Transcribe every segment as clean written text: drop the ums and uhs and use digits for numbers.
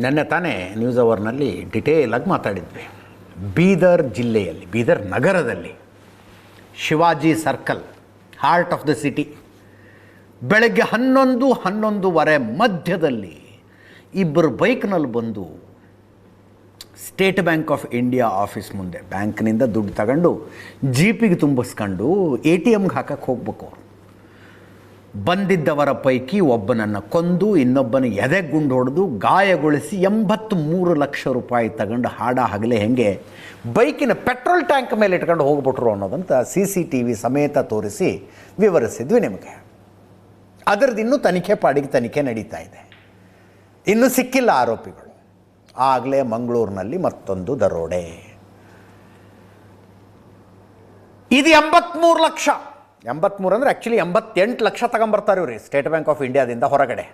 ನೆನ್ನೆ ತಾನೇ ನ್ಯೂಸ್ ಅವರ್ನಲ್ಲಿ ಡಿಟೇಲಾಗಿ ಮಾತಾಡಿದ್ವಿ. ಬೀದರ್ ಜಿಲ್ಲೆಯಲ್ಲಿ, ಬೀದರ್ ನಗರದಲ್ಲಿ, Shivaji circle, heart of the city, ಬೆಳಗ್ಗೆ 11:30 ಮಧ್ಯದಲ್ಲಿ ಇಬ್ಬರು ಬೈಕ್ನಲ್ಲಿ ಬಂದು state Bank of India office ಮುಂದೆ ಬ್ಯಾಂಕ್ನಿಂದ ದುಡ್ಡು ತಗೊಂಡು ಜೀಪಿಗೆ ತುಂಬಿಸ್ಕೊಂಡು ATMಗೆ ಹಾಕಕ್ಕೆ ಹೋಗ್ಬೇಕು. ಅವರು ಬಂದಿದ್ದವರ ಪೈಕಿ ಒಬ್ಬನನ್ನು ಕೊಂದು ಇನ್ನೊಬ್ಬನ ಎದೆ ಗುಂಡು ಹೊಡೆದು ಗಾಯಗೊಳಿಸಿ 83 ಲಕ್ಷ ರೂಪಾಯಿ ತಗೊಂಡು ಹಗಲೇ ಹೆಂಗೆ ಬೈಕಿನ ಪೆಟ್ರೋಲ್ ಟ್ಯಾಂಕ್ ಮೇಲೆ ಇಟ್ಕೊಂಡು ಹೋಗ್ಬಿಟ್ರು ಅನ್ನೋದಂತ CCTV ಸಮೇತ ತೋರಿಸಿ ವಿವರಿಸಿದ್ವಿ ನಿಮಗೆ. ಅದರದ್ದು ಇನ್ನೂ ತನಿಖೆ ನಡೀತಾ ಇದೆ. ಇನ್ನೂ ಸಿಕ್ಕಿಲ್ಲ ಆರೋಪಿಗಳು. ಆಗಲೇ ಮಂಗಳೂರಿನಲ್ಲಿ ಮತ್ತೊಂದು ದರೋಡೆ. ಇದು 83 ಲಕ್ಷ. 83 ಅಂದರೆ ಆ್ಯಕ್ಚುಲಿ 88 ಲಕ್ಷ ತಗೊಂಬರ್ತಾರೆ ಇವ್ರಿ ಸ್ಟೇಟ್ ಬ್ಯಾಂಕ್ ಆಫ್ ಇಂಡಿಯಾದಿಂದ ಹೊರಗಡೆ.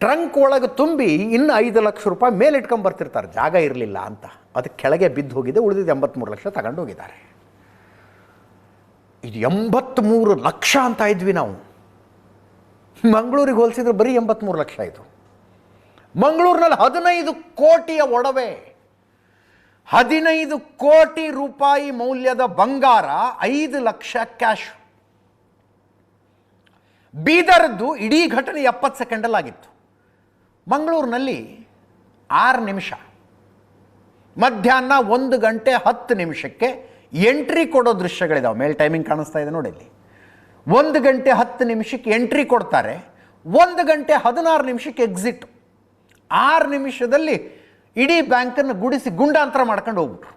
ಟ್ರಂಕ್ ಒಳಗೆ ತುಂಬಿ ಇನ್ನು 5 ಲಕ್ಷ ರೂಪಾಯಿ ಮೇಲೆ ಇಟ್ಕೊಂಬರ್ತಿರ್ತಾರೆ, ಜಾಗ ಇರಲಿಲ್ಲ ಅಂತ. ಅದಕ್ಕೆ ಕೆಳಗೆ ಬಿದ್ದು ಹೋಗಿದೆ. ಉಳಿದಿದ್ದು 83 ಲಕ್ಷ ತಗೊಂಡು ಹೋಗಿದ್ದಾರೆ. ಇದು 83 ಲಕ್ಷ ಅಂತ ಇದ್ವಿ ನಾವು. ಮಂಗಳೂರಿಗೆ ಹೋಲಿಸಿದ್ರೆ ಬರೀ 83 ಲಕ್ಷ ಇದು. ಮಂಗಳೂರಿನಲ್ಲಿ 15 ಕೋಟಿಯ ಒಡವೆ, 15 ಕೋಟಿ ರೂಪಾಯಿ ಮೌಲ್ಯದ ಬಂಗಾರ, 5 ಲಕ್ಷ ಕ್ಯಾಶ್. ಬೀದರ್ದು ಇಡೀ ಘಟನೆ 70 ಸೆಕೆಂಡಲ್ಲಾಗಿತ್ತು. ಮಂಗಳೂರಿನಲ್ಲಿ 6 ನಿಮಿಷ, ಮಧ್ಯಾಹ್ನ 1 ಗಂಟೆ 10 ನಿಮಿಷಕ್ಕೆ ಎಂಟ್ರಿ ಕೊಡೋ ದೃಶ್ಯಗಳಿದಾವೆ. ಮೇಲ್ ಟೈಮಿಂಗ್ ಕಾಣಿಸ್ತಾ ಇದೆ ನೋಡಿ ಇಲ್ಲಿ. 1 ಗಂಟೆ 10 ನಿಮಿಷಕ್ಕೆ ಎಂಟ್ರಿ ಕೊಡ್ತಾರೆ, 1 ಗಂಟೆ 16 ನಿಮಿಷಕ್ಕೆ ಎಕ್ಸಿಟ್. 6 ನಿಮಿಷದಲ್ಲಿ ಇಡೀ ಬ್ಯಾಂಕನ್ನು ಗುಡಿಸಿ ಗುಂಡಾಂತರ ಮಾಡ್ಕೊಂಡು ಹೋಗ್ಬಿಟ್ರು.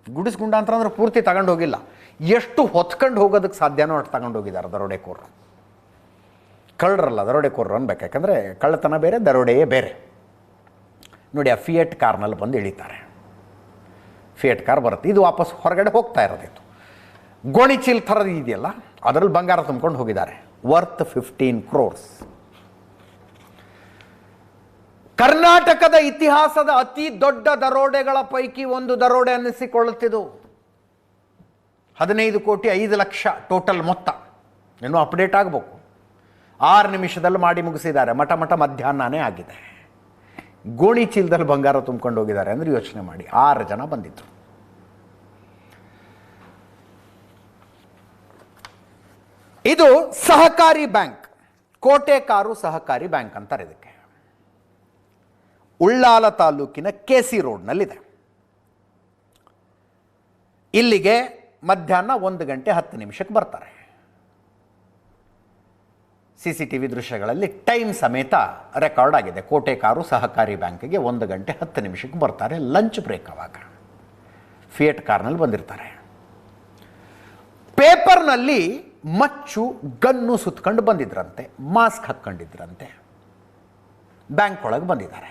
ಗುಡಿಸಿ ಗುಂಡಾಂತರ ಅಂದರೆ ಪೂರ್ತಿ ತಗೊಂಡು ಹೋಗಿಲ್ಲ, ಎಷ್ಟು ಹೊತ್ಕೊಂಡು ಹೋಗೋದಕ್ಕೆ ಸಾಧ್ಯನೋ ಅಷ್ಟು ತಗೊಂಡು ಹೋಗಿದ್ದಾರೆ ದರೋಡೆಕೋರರು. ಕಳ್ಳರಲ್ಲ ದರೋಡೆಕೋರರು ಅನ್ಬೇಕು, ಯಾಕಂದರೆ ಕಳ್ಳತನ ಬೇರೆ, ದರೋಡೆಯೇ ಬೇರೆ. ನೋಡಿ, ಆ ಫಿಯೆಟ್ ಕಾರ್ನಲ್ಲಿ ಬಂದು ಇಳಿತಾರೆ. ಫಿಯೆಟ್ ಕಾರ್ ಬರುತ್ತೆ, ಇದು ವಾಪಸ್ ಹೊರಗಡೆ ಹೋಗ್ತಾ ಇರೋದಿತ್ತು. ಗೋಣಿಚೀಲ್ ಥರದ್ದು ಇದೆಯಲ್ಲ, ಅದರಲ್ಲಿ ಬಂಗಾರ ತುಂಬ್ಕೊಂಡು ಹೋಗಿದ್ದಾರೆ, ವರ್ತ್ 15 crores. ಕರ್ನಾಟಕದ ಇತಿಹಾಸದ ಅತಿ ದೊಡ್ಡ ದರೋಡೆಗಳ ಪೈಕಿ ಒಂದು ದರೋಡೆ ಅನ್ನಿಸಿಕೊಳ್ಳುತ್ತಿದ್ದು. 15 ಕೋಟಿ 5 ಲಕ್ಷ ಟೋಟಲ್ ಮೊತ್ತ. ಇನ್ನೂ ಅಪ್ಡೇಟ್ ಆಗಬೇಕು. 6 ನಿಮಿಷದಲ್ಲಿ ಮಾಡಿ ಮುಗಿಸಿದ್ದಾರೆ. ಮಠ ಮಧ್ಯಾಹ್ನನೇ ಆಗಿದೆ. ಗೋಣಿ ಚೀಲದಲ್ಲಿ ಬಂಗಾರ ತುಂಬ್ಕೊಂಡು ಹೋಗಿದ್ದಾರೆ ಅಂದರೆ ಯೋಚನೆ ಮಾಡಿ. 6 ಜನ ಬಂದಿದ್ರು. ಇದು ಸಹಕಾರಿ ಬ್ಯಾಂಕ್, ಕೋಟೆಕಾರು ಸಹಕಾರಿ ಬ್ಯಾಂಕ್ ಅಂತಾರೆ ಇದಕ್ಕೆ. ಉಳ್ಳಾಲ ತಾಲೂಕಿನ KC ರೋಡ್ನಲ್ಲಿದೆ. ಇಲ್ಲಿಗೆ ಮಧ್ಯಾಹ್ನ 1 ಗಂಟೆ 10 ನಿಮಿಷಕ್ಕೆ ಬರ್ತಾರೆ. CCTV ದೃಶ್ಯಗಳಲ್ಲಿ ಟೈಮ್ ಸಮೇತ ರೆಕಾರ್ಡ್ ಆಗಿದೆ. ಕೋಟೆಕಾರು ಸಹಕಾರಿ ಬ್ಯಾಂಕಿಗೆ 1 ಗಂಟೆ 10 ನಿಮಿಷಕ್ಕೆ ಬರ್ತಾರೆ. ಲಂಚ್ ಬ್ರೇಕ್ ಆವಾಗ ಫಿಯೆಟ್ ಕಾರ್ನಲ್ಲಿ ಬಂದಿರ್ತಾರೆ. ಪೇಪರ್ನಲ್ಲಿ ಮಚ್ಚು ಗನ್ನು ಸುತ್ಕೊಂಡು ಬಂದಿದ್ರಂತೆ, ಮಾಸ್ಕ್ ಹಾಕ್ಕೊಂಡಿದ್ರಂತೆ. ಬ್ಯಾಂಕ್ ಒಳಗೆ ಬಂದಿದ್ದಾರೆ.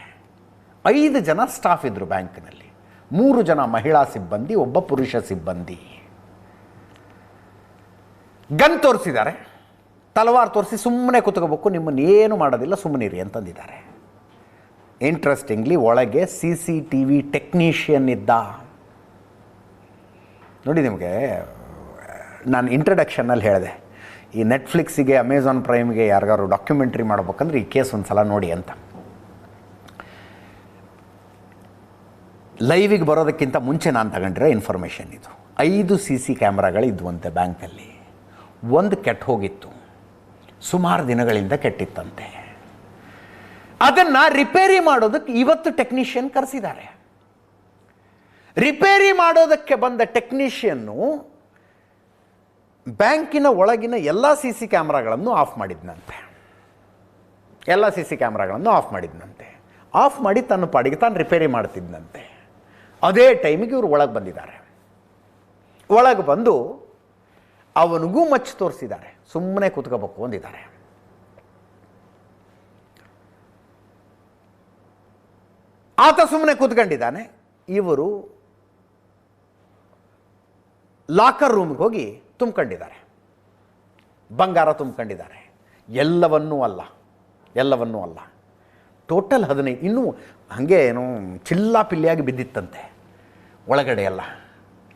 5 ಜನ ಸ್ಟಾಫ್ ಇದ್ದರು ಬ್ಯಾಂಕ್ನಲ್ಲಿ. 3 ಜನ ಮಹಿಳಾ ಸಿಬ್ಬಂದಿ, ಒಬ್ಬ ಪುರುಷ ಸಿಬ್ಬಂದಿ. ಗನ್ ತೋರಿಸಿದ್ದಾರೆ, ತಲವಾರು ತೋರಿಸಿ ಸುಮ್ಮನೆ ಕೂತ್ಕೋಬೇಕು, ನಿಮ್ಮನ್ನೇನು ಮಾಡೋದಿಲ್ಲ, ಸುಮ್ಮನಿರಿ ಅಂತಂದಿದ್ದಾರೆ. ಇಂಟ್ರೆಸ್ಟಿಂಗ್ಲಿ ಒಳಗೆ CCTV ಟೆಕ್ನಿಷಿಯನ್ ಇದ್ದ. ನೋಡಿ, ನಿಮಗೆ ನಾನು ಇಂಟ್ರಡಕ್ಷನ್ನಲ್ಲಿ ಹೇಳಿದೆ, ಈ ನೆಟ್ಫ್ಲಿಕ್ಸಿಗೆ, ಅಮೆಝಾನ್ ಪ್ರೈಮ್ಗೆ ಯಾರಿಗಾರು ಡಾಕ್ಯುಮೆಂಟ್ರಿ ಮಾಡ್ಬೇಕಂದ್ರೆ ಈ ಕೇಸ್ ಒಂದು ಸಲ ನೋಡಿ ಅಂತ. ಲೈವಿಗೆ ಬರೋದಕ್ಕಿಂತ ಮುಂಚೆ ನಾನು ತಗೊಂಡಿರೋ ಇನ್ಫಾರ್ಮೇಷನ್ ಇದು. 5 CC ಕ್ಯಾಮ್ರಾಗಳಿದ್ವಂತೆ ಬ್ಯಾಂಕಲ್ಲಿ. 1 ಕೆಟ್ಟು ಹೋಗಿತ್ತು, ಸುಮಾರು ದಿನಗಳಿಂದ ಕೆಟ್ಟಿತ್ತಂತೆ. ಅದನ್ನು ರಿಪೇರಿ ಮಾಡೋದಕ್ಕೆ ಇವತ್ತು ಟೆಕ್ನಿಷಿಯನ್ ಕರೆಸಿದ್ದಾರೆ. ರಿಪೇರಿ ಮಾಡೋದಕ್ಕೆ ಬಂದ ಟೆಕ್ನಿಷಿಯನ್ನು ಬ್ಯಾಂಕಿನ ಒಳಗಿನ ಎಲ್ಲ CC ಕ್ಯಾಮ್ರಾಗಳನ್ನು ಆಫ್ ಮಾಡಿದ್ನಂತೆ. ಆಫ್ ಮಾಡಿ ತನ್ನ ಪಾಡಿಗೆ ತಾನು ರಿಪೇರಿ ಮಾಡ್ತಿದ್ದಂತೆ. ಅದೇ ಟೈಮಿಗೆ ಇವರು ಒಳಗೆ ಬಂದಿದ್ದಾರೆ. ಒಳಗೆ ಬಂದು ಅವನಿಗೂ ಮಚ್ಚು ತೋರಿಸಿದ್ದಾರೆ, ಸುಮ್ಮನೆ ಕೂತ್ಕೋಬೇಕು ಅಂದಿದ್ದಾರೆ. ಆತ ಸುಮ್ಮನೆ ಕೂತ್ಕೊಂಡಿದ್ದಾನೆ. ಇವರು ಲಾಕರ್ ರೂಮ್ಗೆ ಹೋಗಿ ತುಂಬ್ಕೊಂಡಿದ್ದಾರೆ, ಬಂಗಾರ ತುಂಬ್ಕೊಂಡಿದ್ದಾರೆ. ಎಲ್ಲವನ್ನೂ ಅಲ್ಲ, ಟೋಟಲ್ 15. ಇನ್ನೂ ಹಾಗೆ ಏನೋ ಚಿಲ್ಲಾಪಿಲ್ಲಿಯಾಗಿ ಬಿದ್ದಿತ್ತಂತೆ ಒಳಗಡೆ ಎಲ್ಲ.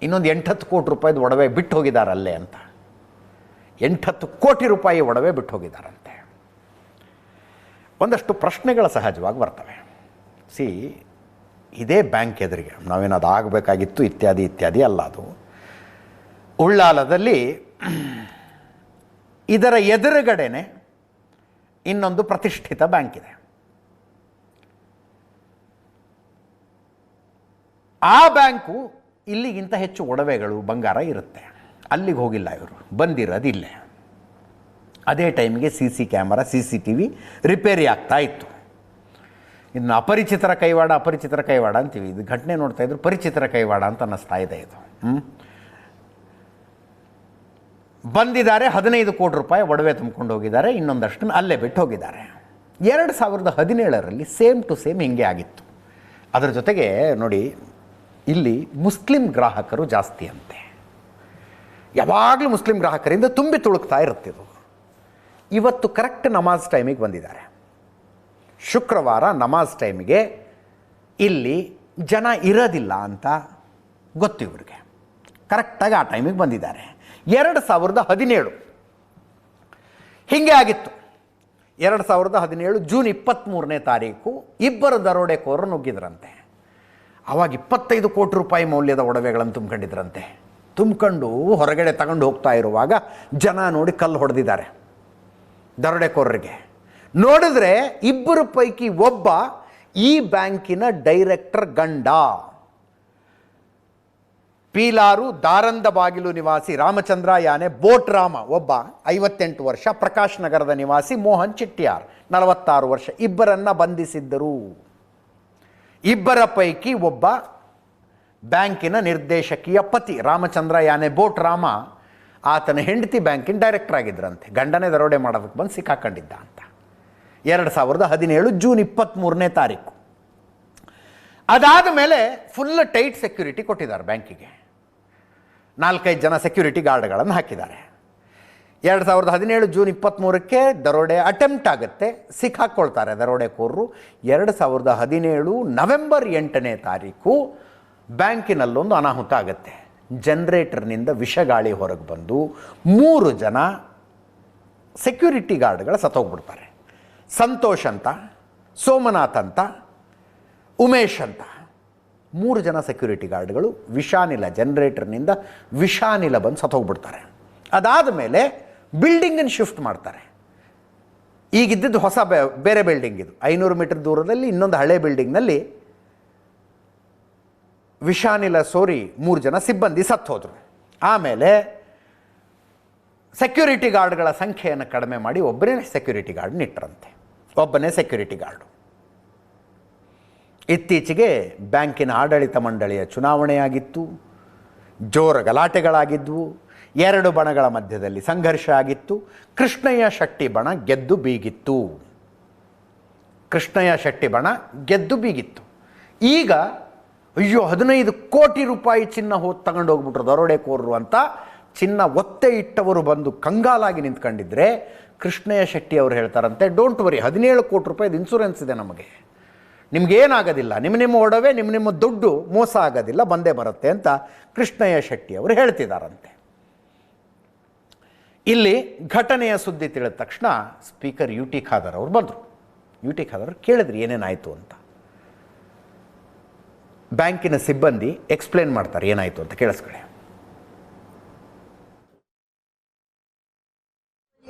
ಇನ್ನೊಂದು 8-10 ಕೋಟಿ ರೂಪಾಯಿದು ಒಡವೆ ಬಿಟ್ಟು ಹೋಗಿದ್ದಾರಲ್ಲೇ ಅಂತ. 8-10 ಕೋಟಿ ರೂಪಾಯಿ ಒಡವೆ ಬಿಟ್ಟು ಹೋಗಿದ್ದಾರಂತೆ. ಒಂದಷ್ಟು ಪ್ರಶ್ನೆಗಳು ಸಹಜವಾಗಿ ಬರ್ತವೆ. ಸಿ ಇದೇ ಬ್ಯಾಂಕ್ ಎದುರಿಗೆ ನಾವೇನದು ಆಗಬೇಕಾಗಿತ್ತು ಇತ್ಯಾದಿ ಇತ್ಯಾದಿ ಅಲ್ಲ. ಅದು ಉಳ್ಳಾಲದಲ್ಲಿ ಇದರ ಎದುರುಗಡೆನೆ ಇನ್ನೊಂದು ಪ್ರತಿಷ್ಠಿತ ಬ್ಯಾಂಕ್ ಇದೆ. ಆ ಬ್ಯಾಂಕು ಇಲ್ಲಿಗಿಂತ ಹೆಚ್ಚು ಒಡವೆಗಳು ಬಂಗಾರ ಇರುತ್ತೆ. ಅಲ್ಲಿಗೆ ಹೋಗಿಲ್ಲ ಇವರು, ಬಂದಿರೋದು ಇಲ್ಲೇ. ಅದೇ ಟೈಮ್ಗೆ CC ಕ್ಯಾಮರಾ CCTV ರಿಪೇರಿ ಆಗ್ತಾ ಇತ್ತು. ಇನ್ನು ಅಪರಿಚಿತರ ಕೈವಾಡ ಅಂತೀವಿ. ಇದು ಘಟನೆ ನೋಡ್ತಾ ಇದ್ರು ಪರಿಚಿತರ ಕೈವಾಡ ಅಂತ ಅನ್ನಿಸ್ತಾ ಇದೆ ಇದು. ಬಂದಿದ್ದಾರೆ, 15 ಕೋಟಿ ರೂಪಾಯಿ ಒಡವೆ ತುಂಬಿಕೊಂಡು ಹೋಗಿದ್ದಾರೆ, ಇನ್ನೊಂದಷ್ಟನ್ನು ಅಲ್ಲೇ ಬಿಟ್ಟು ಹೋಗಿದ್ದಾರೆ. 2017ರಲ್ಲಿ ಸೇಮ್ ಟು ಸೇಮ್ ಹಿಂಗೆ ಆಗಿತ್ತು. ಅದರ ಜೊತೆಗೆ ನೋಡಿ, ಇಲ್ಲಿ ಮುಸ್ಲಿಂ ಗ್ರಾಹಕರು ಜಾಸ್ತಿ ಅಂತೆ. ಯಾವಾಗಲೂ ಮುಸ್ಲಿಂ ಗ್ರಾಹಕರಿಂದ ತುಂಬಿ ತುಳುಕ್ತಾ ಇರುತ್ತಿದ್ದು. ಇವತ್ತು ಕರೆಕ್ಟ್ ನಮಾಜ್ ಟೈಮಿಗೆ ಬಂದಿದ್ದಾರೆ. ಶುಕ್ರವಾರ ನಮಾಜ್ ಟೈಮಿಗೆ ಇಲ್ಲಿ ಜನ ಇರೋದಿಲ್ಲ ಅಂತ ಗೊತ್ತು ಇವ್ರಿಗೆ. ಕರೆಕ್ಟಾಗಿ ಆ ಟೈಮಿಗೆ ಬಂದಿದ್ದಾರೆ. 2017 ಹೀಗೆ ಆಗಿತ್ತು. 2017 ಜೂನ್ 23ನೇ ತಾರೀಕು ಇಬ್ಬರು ದರೋಡೆಕೋರರು ನುಗ್ಗಿದ್ರಂತೆ. ಆವಾಗ 25 ಕೋಟಿ ರೂಪಾಯಿ ಮೌಲ್ಯದ ಒಡವೆಗಳನ್ನು ತುಂಬ್ಕೊಂಡಿದ್ರಂತೆ. ತುಂಬ್ಕೊಂಡು ಹೊರಗಡೆ ತಗೊಂಡು ಹೋಗ್ತಾ ಇರುವಾಗ ಜನ ನೋಡಿ ಕಲ್ಲು ಹೊಡೆದಿದ್ದಾರೆ ದರೋಡೆಕೋರರಿಗೆ. ನೋಡಿದ್ರೆ ಇಬ್ಬರು ಪೈಕಿ ಒಬ್ಬ ಈ ಬ್ಯಾಂಕಿನ ಡೈರೆಕ್ಟರ್ ಗಂಡ. ಪೀಲಾರು ದಾರಂದ ಬಾಗಿಲು ನಿವಾಸಿ ರಾಮಚಂದ್ರ ಯಾನೆ ಬೋಟ್ ರಾಮ ಒಬ್ಬ 58 ವರ್ಷ, ಪ್ರಕಾಶ್ ನಗರದ ನಿವಾಸಿ ಮೋಹನ್ ಚಿಟ್ಟಿಯಾರ್ 46 ವರ್ಷ. ಇಬ್ಬರನ್ನ ಬಂಧಿಸಿದ್ದರು. ಇಬ್ಬರ ಪೈಕಿ ಒಬ್ಬ ಬ್ಯಾಂಕಿನ ನಿರ್ದೇಶಕಿಯ ಪತಿ ರಾಮಚಂದ್ರ ಯಾನೆ ಬೋಟ್ ರಾಮ, ಆತನ ಹೆಂಡತಿ ಬ್ಯಾಂಕಿನ ಡೈರೆಕ್ಟರ್ ಆಗಿದ್ರಂತೆ. ಗಂಡನೇ ದರೋಡೆ ಮಾಡೋದಕ್ಕೆ ಬಂದು ಸಿಕ್ಕಾಕೊಂಡಿದ್ದ ಅಂತ. 2017 ಜೂನ್ 23ನೇ ತಾರೀಕು. ಅದಾದ ಮೇಲೆ ಫುಲ್ ಟೈಟ್ ಸೆಕ್ಯೂರಿಟಿ ಕೊಟ್ಟಿದ್ದಾರೆ ಬ್ಯಾಂಕಿಗೆ. 4-5 ಜನ ಸೆಕ್ಯೂರಿಟಿ ಗಾರ್ಡ್ಗಳನ್ನು ಹಾಕಿದ್ದಾರೆ. 2017 ಜೂನ್ 23ಕ್ಕೆ ದರೋಡೆ ಅಟೆಂಪ್ಟ್ ಆಗುತ್ತೆ, ಸಿಕ್ಕಾಕ್ಕೊಳ್ತಾರೆ ದರೋಡೆಕೋರರು. 2017 ನವೆಂಬರ್ 8ನೇ ತಾರೀಕು ಬ್ಯಾಂಕಿನಲ್ಲೊಂದು ಅನಾಹುತ ಆಗುತ್ತೆ. ಜನರೇಟರ್ನಿಂದ ವಿಷಗಾಳಿ ಹೊರಗೆ ಬಂದು 3 ಜನ ಸೆಕ್ಯೂರಿಟಿ ಗಾರ್ಡ್ಗಳು ಸತ್ತೋಗ್ಬಿಡ್ತಾರೆ. ಸಂತೋಷ್ ಅಂತ, ಸೋಮನಾಥ್ ಅಂತ, ಉಮೇಶ್ ಅಂತ 3 ಜನ ಸೆಕ್ಯೂರಿಟಿ ಗಾರ್ಡ್ಗಳು ವಿಷಾನಿಲ, ಜನರೇಟರ್ನಿಂದ ವಿಷಾನಿಲ ಬಂದು ಸತ್ತೋಗ್ಬಿಡ್ತಾರೆ. ಅದಾದ ಮೇಲೆ ಬಿಲ್ಡಿಂಗನ್ನು ಶಿಫ್ಟ್ ಮಾಡ್ತಾರೆ. ಈಗಿದ್ದದ್ದು ಹೊಸ ಬೇರೆ ಬಿಲ್ಡಿಂಗ್. ಇದು 500 ಮೀಟರ್ ದೂರದಲ್ಲಿ ಇನ್ನೊಂದು ಹಳೆ ಬಿಲ್ಡಿಂಗ್ನಲ್ಲಿ ವಿಷಾನಿಲ ಸೋರಿ 3 ಜನ ಸಿಬ್ಬಂದಿ ಸತ್ತೋದ್ರು. ಆಮೇಲೆ ಸೆಕ್ಯೂರಿಟಿ ಗಾರ್ಡ್ಗಳ ಸಂಖ್ಯೆಯನ್ನು ಕಡಿಮೆ ಮಾಡಿ ಒಬ್ಬನೇ ಸೆಕ್ಯೂರಿಟಿ ಗಾರ್ಡ್ ನಿಟ್ಟರಂತೆ. ಒಬ್ಬನೇ ಸೆಕ್ಯೂರಿಟಿ ಗಾರ್ಡು. ಇತ್ತೀಚೆಗೆ ಬ್ಯಾಂಕಿನ ಆಡಳಿತ ಮಂಡಳಿಯ ಚುನಾವಣೆಯಾಗಿತ್ತು. ಜೋರ ಗಲಾಟೆಗಳಾಗಿದ್ವು. 2 ಬಣಗಳ ಮಧ್ಯದಲ್ಲಿ ಸಂಘರ್ಷ ಆಗಿತ್ತು. ಕೃಷ್ಣಯ್ಯ ಶೆಟ್ಟಿ ಬಣ ಗೆದ್ದು ಬೀಗಿತ್ತು. ಈಗ ಅಯ್ಯೋ 15 ಕೋಟಿ ರೂಪಾಯಿ ಚಿನ್ನ ತಗೊಂಡು ಹೋಗ್ಬಿಟ್ರು ದರೋಡೆಕೋರರು ಅಂತ ಚಿನ್ನ ಒತ್ತೆ ಇಟ್ಟವರು ಬಂದು ಕಂಗಾಲಾಗಿ ನಿಂತ್ಕೊಂಡಿದ್ರೆ ಕೃಷ್ಣಯ್ಯ ಶೆಟ್ಟಿ ಅವರು ಹೇಳ್ತಾರಂತೆ, ಡೋಂಟ್ ವರಿ, 17 ಕೋಟಿ ರೂಪಾಯಿದು ಇನ್ಶೂರೆನ್ಸ್ ಇದೆ ನಮಗೆ, ನಿಮಗೇನಾಗೋದಿಲ್ಲ, ನಿಮ್ಮ ಒಡವೆ ನಿಮ್ಮ ದುಡ್ಡು ಮೋಸ ಆಗೋದಿಲ್ಲ, ಬಂದೇ ಬರುತ್ತೆ ಅಂತ ಕೃಷ್ಣಯ್ಯ ಶೆಟ್ಟಿ ಅವರು ಹೇಳ್ತಿದ್ದಾರಂತೆ. ಇಲ್ಲಿ ಘಟನೆಯ ಸುದ್ದಿ ತಿಳಿದ ತಕ್ಷಣ ಸ್ಪೀಕರ್ UT ಖಾದರ್ ಅವರು ಬಂದರು. UT ಖಾದರ್ ಕೇಳಿದ್ರಿ ಏನೇನಾಯಿತು ಅಂತ. ಬ್ಯಾಂಕಿನ ಸಿಬ್ಬಂದಿ ಎಕ್ಸ್ಪ್ಲೇನ್ ಮಾಡ್ತಾರೆ ಏನಾಯಿತು ಅಂತ. ಕೇಳಿಸ್ಕೊಳ್ಳಿ.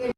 ಸರ್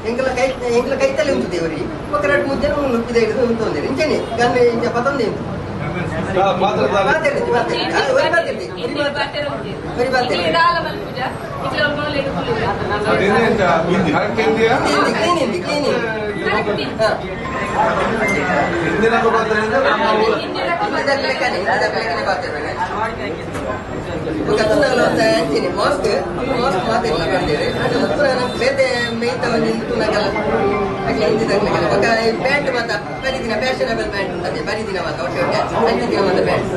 ఎంకల కైతలే ఉంటుంది ఎవరి ఒక రెండు ముద్దలు ముప్పిదే ఉంటుంది ఇంచని కానీ ఇంకా పతంది ಪ್ಯಾಂಟ್ ಮಾತ್ರ ಬರಿದಿನ ಫ್ಯಾಷನಬಲ್ ಪ್ಯಾಂಟ್ ಉಂಟದೆ ಬರಿದಿನ ಮಾತ್ರ ಒಟ್ಟು ದಿನ ಮಾತ್ರ ಪ್ಯಾಂಟ್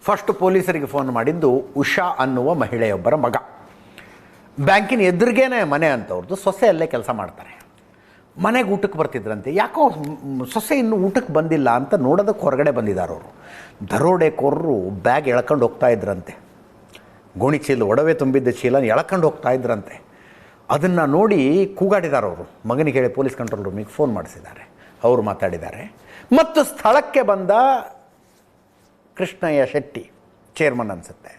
ಫಸ್ಟ್ ಪೊಲೀಸರಿಗೆ ಫೋನ್ ಮಾಡಿದ್ದು ಉಷಾ ಅನ್ನುವ ಮಹಿಳೆಯೊಬ್ಬರ ಮಗ. ಬ್ಯಾಂಕಿನ ಎದುರಿಗೇನೆ ಮನೆ ಅಂತವ್ರದ್ದು. ಸೊಸೆ ಅಲ್ಲೇ ಕೆಲಸ ಮಾಡ್ತಾರೆ. ಮನೆಗೆ ಊಟಕ್ಕೆ ಬರ್ತಿದ್ರಂತೆ. ಯಾಕೋ ಸೊಸೆ ಇನ್ನೂ ಊಟಕ್ಕೆ ಬಂದಿಲ್ಲ ಅಂತ ನೋಡೋದಕ್ಕೆ ಹೊರಗಡೆ ಬಂದಿದ್ದಾರೆ ಅವರು. ದರೋಡೆಕೋರರು ಬ್ಯಾಗ್ ಎಳ್ಕೊಂಡು ಹೋಗ್ತಾ ಇದ್ರಂತೆ. ಗೋಣಿ ಚೀಲ, ಒಡವೆ ತುಂಬಿದ್ದ ಚೀಲ ಎಳ್ಕೊಂಡು ಹೋಗ್ತಾ ಇದ್ರಂತೆ. ಅದನ್ನು ನೋಡಿ ಕೂಗಾಡಿದ್ದಾರೆ ಅವರು. ಮಗನಿಗೆ ಹೇಳಿ ಪೊಲೀಸ್ ಕಂಟ್ರೋಲ್ ರೂಮಿಗೆ ಫೋನ್ ಮಾಡಿಸಿದ್ದಾರೆ. ಅವರು ಮಾತಾಡಿದ್ದಾರೆ. ಮತ್ತು ಸ್ಥಳಕ್ಕೆ ಬಂದ ಕೃಷ್ಣಯ್ಯ ಶೆಟ್ಟಿ, ಚೇರ್ಮನ್ ಅನಿಸುತ್ತೆ,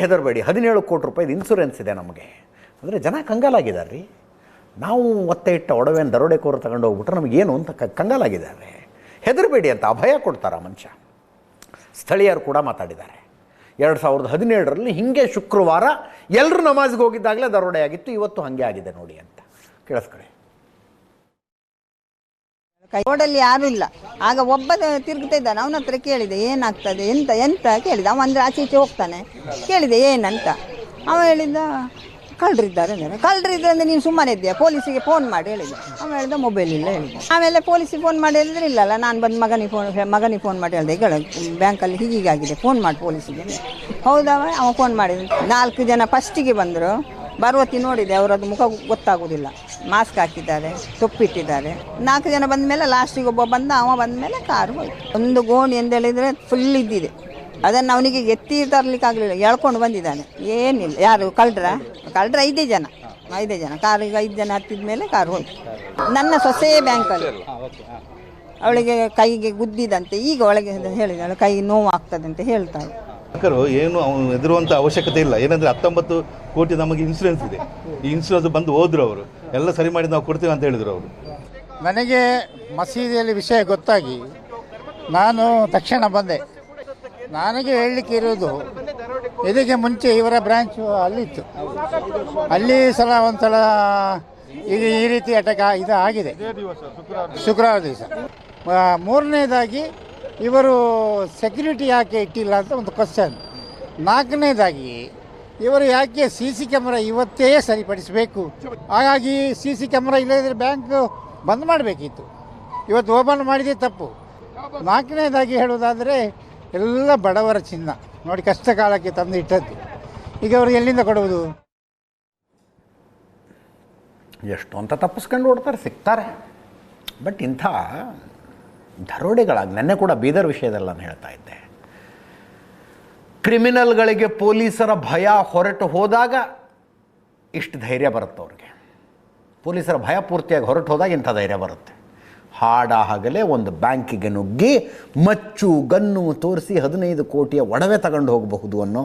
ಹೆದರಬೇಡಿ, 17 ಕೋಟಿ ರೂಪಾಯಿದು ಇನ್ಸೂರೆನ್ಸ್ ಇದೆ ನಮಗೆ. ಅಂದರೆ ಜನ ಕಂಗಾಲಾಗಿದ್ದಾರೆ ರೀ. ನಾವು ಒತ್ತೆ ಇಟ್ಟ ಒಡವೆಯನ್ನು ದರೋಡೆಕೋರು ತಗೊಂಡು ಹೋಗ್ಬಿಟ್ರೆ ನಮಗೇನು ಅಂತ ಕಂಗಾಲಾಗಿದ್ದಾರೆ. ಹೆದರಬೇಡಿ ಅಂತ ಅಭಯ ಕೊಡ್ತಾರೆ ಮನುಷ್ಯ. ಸ್ಥಳೀಯರು ಕೂಡ ಮಾತಾಡಿದ್ದಾರೆ. 2017ರಲ್ಲಿ ಹೀಗೆ ಶುಕ್ರವಾರ ಎಲ್ಲರೂ ನಮಾಜ್ಗೆ ಹೋಗಿದ್ದಾಗಲೇ ದರೋಡೆ ಆಗಿತ್ತು. ಇವತ್ತು ಹಾಗೆ ಆಗಿದೆ ನೋಡಿ ಅಂತ ಕೇಳಿಸ್ಕೊಳ್ಳಿ. ರೋಡಲ್ಲಿ ಯಾರು ಇಲ್ಲ. ಆಗ ಒಬ್ಬ ತಿರುಗ್ತಾ ಇದ್ದಾನೆ. ಅವನ ಹತ್ರ ಕೇಳಿದೆ ಏನಾಗ್ತದೆ ಎಂತ ಎಂತ ಕೇಳಿದ. ಅವ ಅಂದರೆ ಆಚೆ ಈಚೆ ಹೋಗ್ತಾನೆ. ಕೇಳಿದೆ ಏನಂತ. ಅವ ಹೇಳಿದ ಕಳ್ಳರಿದ್ದಾರೆ ಅಂದರೆ. ಕಳ್ಳರಿದ್ರೆ ಅಂದರೆ ನೀನು ಸುಮ್ಮನೆ ಇದ್ದೀಯಾ, ಪೊಲೀಸಿಗೆ ಫೋನ್ ಮಾಡಿ ಹೇಳಿದ. ಅವ ಹೇಳಿದ ಮೊಬೈಲ್ ಇಲ್ಲ ಹೇಳಿದ. ಆಮೇಲೆ ಪೊಲೀಸಿಗೆ ಫೋನ್ ಮಾಡಿ ಹೇಳಿದ್ರೆ ಇಲ್ಲಲ್ಲ, ನಾನು ಬಂದು ಮಗನಿಗೆ ಫೋನ್ ಮಾಡಿ ಹೇಳಿದೆ, ಈಗ ಬ್ಯಾಂಕಲ್ಲಿ ಹೀಗಾಗಿದೆ, ಫೋನ್ ಮಾಡಿ ಪೊಲೀಸಿಗೆ. ಹೌದವ. ಅವ ಫೋನ್ ಮಾಡಿದ. 4 ಜನ ಫಸ್ಟಿಗೆ ಬಂದರು. ಬರುವತ್ತಿ ನೋಡಿದೆ, ಅವರದ್ದು ಮುಖ ಗೊತ್ತಾಗೋದಿಲ್ಲ. ಮಾಸ್ಕ್ ಹಾಕಿದ್ದಾರೆ, ತೊಪ್ಪಿಟ್ಟಿದ್ದಾರೆ. 4 ಜನ ಬಂದ ಮೇಲೆ ಲಾಸ್ಟಿಗೆ ಒಬ್ಬ ಬಂದ. ಅವ ಬಂದ ಮೇಲೆ ಕಾರು ಹೋಯ್ತು. ಒಂದು ಗೋಣಿ ಅಂತ ಹೇಳಿದರೆ ಫುಲ್ ಇದ್ದಿದೆ. ಅದನ್ನು ಅವನಿಗೆ ಎತ್ತಿ ತರಲಿಕ್ಕಾಗಲಿಲ್ಲ, ಎಳ್ಕೊಂಡು ಬಂದಿದ್ದಾನೆ. ಏನಿಲ್ಲ. ಯಾರು ಕಳ್ಳರ 5 ಜನ ಕಾರಿಗೆ 5 ಜನ ಹತ್ತಿದ ಮೇಲೆ ಕಾರು ಹೋಯ್ತು. ನನ್ನ ಸೊಸೆ ಬ್ಯಾಂಕಲ್ಲಿ ಅವಳಿಗೆ ಕೈಗೆ ಗುದ್ದಿದಂತೆ. ಈಗ ಒಳಗೆ ಹೇಳಿದಾಳೆ ಕೈ ನೋವು ಆಗ್ತದೆ ಅಂತ ಹೇಳ್ತಾಳೆ. ಏನು ಹೆದರುವಂಥ ಅವಶ್ಯಕತೆ ಇಲ್ಲ. ಏನಂದರೆ 19 ಕೋಟಿ ನಮಗೆ ಇನ್ಸೂರೆನ್ಸ್ ಇದೆ. ಈ ಇನ್ಸೂರೆನ್ಸ್ ಬಂದು ಹೋದ್ರು ಅವರು, ಎಲ್ಲ ಸರಿ ಮಾಡಿ ನಾವು ಕೊಡ್ತೀವಿ ಅಂತ ಹೇಳಿದರು ಅವರು. ನನಗೆ ಮಸೀದಿಯಲ್ಲಿ ವಿಷಯ ಗೊತ್ತಾಗಿ ನಾನು ತಕ್ಷಣ ಬಂದೆ. ನನಗೆ ಹೇಳಲಿಕ್ಕೆ ಇರೋದು, ಇದಕ್ಕೆ ಮುಂಚೆ ಇವರ ಬ್ರ್ಯಾಂಚು ಅಲ್ಲಿತ್ತು. ಅಲ್ಲಿ ಒಂದು ಸಲ ಈಗ ಈ ರೀತಿ ಅಟಕ ಇದು ಆಗಿದೆ ಶುಕ್ರವಾರ ದಿವಸ. 3ನೇದಾಗಿ ಇವರು ಸೆಕ್ಯೂರಿಟಿ ಯಾಕೆ ಇಟ್ಟಿಲ್ಲ ಅಂತ ಒಂದು ಕ್ವಶನ್. 4ನೇದಾಗಿ ಇವರು ಯಾಕೆ CC ಕ್ಯಾಮ್ರಾ ಇವತ್ತೇ ಸರಿಪಡಿಸಬೇಕು. ಹಾಗಾಗಿ CC ಕ್ಯಾಮ್ರಾ ಇಲ್ಲದಿದ್ದರೆ ಬ್ಯಾಂಕ್ ಬಂದ್ ಮಾಡಬೇಕಿತ್ತು. ಇವತ್ತು ಓಪನ್ ಮಾಡಿದೆ ತಪ್ಪು. 4ನೇದಾಗಿ ಹೇಳೋದಾದರೆ ಎಲ್ಲ ಬಡವರ ಚಿನ್ನ ನೋಡಿ, ಕಷ್ಟ ಕಾಲಕ್ಕೆ ತಂದು ಇಟ್ಟದ್ದು. ಈಗ ಅವರು ಎಲ್ಲಿಂದ ಕೊಡುವುದು? ಎಷ್ಟು ಅಂತ ತಪ್ಪಿಸ್ಕೊಂಡು ಓಡ್ತಾರೆ, ಸಿಗ್ತಾರೆ. ಬಟ್ ಇಂಥ ದರೋಡೆಗಳಾಗಿ ನೆನ್ನೆ ಕೂಡ ಬೀದರ್ ವಿಷಯದಲ್ಲಿ ನಾನು ಹೇಳ್ತಾ ಇದ್ದೆ. ಕ್ರಿಮಿನಲ್ಗಳಿಗೆ ಪೊಲೀಸರ ಭಯ ಹೊರಟು ಹೋದಾಗ ಇಷ್ಟು ಧೈರ್ಯ ಬರುತ್ತೆ ಅವ್ರಿಗೆ. ಪೊಲೀಸರ ಭಯ ಪೂರ್ತಿಯಾಗಿ ಹೊರಟು ಹೋದಾಗ ಇಂಥ ಧೈರ್ಯ ಬರುತ್ತೆ. ಹಾಡಾಗಲೇ ಒಂದು ಬ್ಯಾಂಕಿಗೆ ನುಗ್ಗಿ ಮಚ್ಚು ಗನ್ನು ತೋರಿಸಿ 15 ಕೋಟಿಯ ಒಡವೆ ತಗೊಂಡು ಹೋಗಬಹುದು ಅನ್ನೋ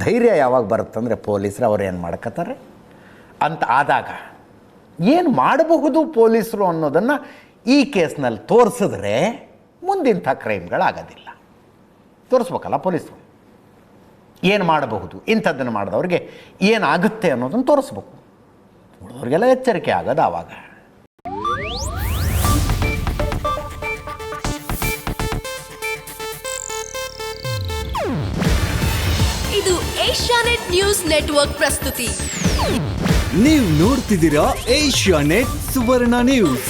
ಧೈರ್ಯ ಯಾವಾಗ ಬರುತ್ತಂದರೆ ಪೊಲೀಸರು ಅವ್ರು ಏನು ಮಾಡ್ಕೋತಾರೆ ಅಂತ ಆದಾಗ ಏನು ಮಾಡಬಹುದು ಪೊಲೀಸರು ಅನ್ನೋದನ್ನು ಈ ಕೇಸ್ನಲ್ಲಿ ತೋರಿಸಿದ್ರೆ ಮುಂದಿಂಥ ಕ್ರೈಮ್ಗಳಾಗೋದಿಲ್ಲ. ತೋರಿಸ್ಬೇಕಲ್ಲ ಪೊಲೀಸರು ಏನು ಮಾಡಬಹುದು, ಇಂಥದ್ದನ್ನು ಮಾಡಿದವ್ರಿಗೆ ಏನಾಗುತ್ತೆ ಅನ್ನೋದನ್ನು ತೋರಿಸ್ಬೇಕು. ಉಳಿದವ್ರಿಗೆಲ್ಲ ಎಚ್ಚರಿಕೆ ಆಗೋದು ಆವಾಗ. ಇದು ಏಷ್ಯಾನೆಟ್ ನ್ಯೂಸ್ ನೆಟ್ವರ್ಕ್ ಪ್ರಸ್ತುತಿ. ನೀವು ನೋಡ್ತಿದ್ದೀರಾ ಏಷ್ಯಾನೆಟ್ ಸುವರ್ಣ ನ್ಯೂಸ್.